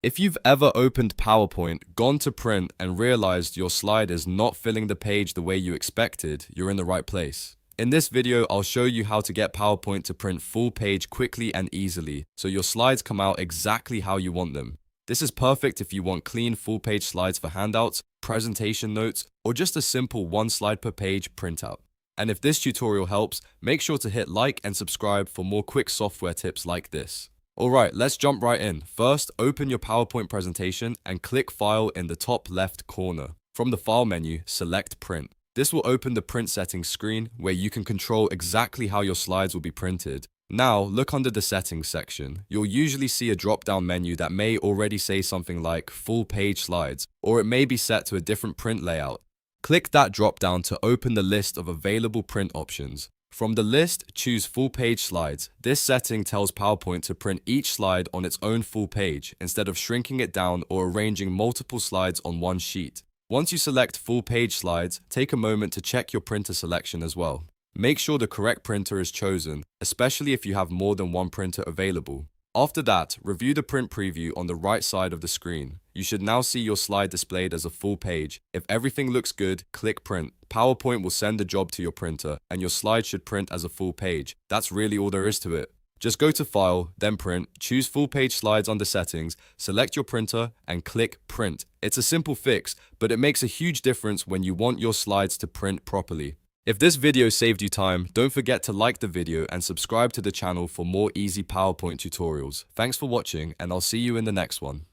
If you've ever opened PowerPoint, gone to print, and realized your slide is not filling the page the way you expected, you're in the right place. In this video, I'll show you how to get PowerPoint to print full page quickly and easily, so your slides come out exactly how you want them. This is perfect if you want clean full page slides for handouts, presentation notes, or just a simple one slide per page printout. And if this tutorial helps, make sure to hit like and subscribe for more quick software tips like this. Alright, let's jump right in. First, open your PowerPoint presentation and click File in the top left corner. From the File menu, select Print. This will open the print settings screen where you can control exactly how your slides will be printed. Now, look under the settings section. You'll usually see a drop-down menu that may already say something like Full Page Slides, or it may be set to a different print layout. Click that drop-down to open the list of available print options. From the list, choose Full Page Slides. This setting tells PowerPoint to print each slide on its own full page, instead of shrinking it down or arranging multiple slides on one sheet. Once you select Full Page Slides, take a moment to check your printer selection as well. Make sure the correct printer is chosen, especially if you have more than one printer available. After that, review the print preview on the right side of the screen. You should now see your slide displayed as a full page. If everything looks good, click Print. PowerPoint will send the job to your printer, and your slide should print as a full page. That's really all there is to it. Just go to File, then Print, choose Full Page Slides under Settings, select your printer, and click Print. It's a simple fix, but it makes a huge difference when you want your slides to print properly. If this video saved you time, don't forget to like the video and subscribe to the channel for more easy PowerPoint tutorials. Thanks for watching, and I'll see you in the next one.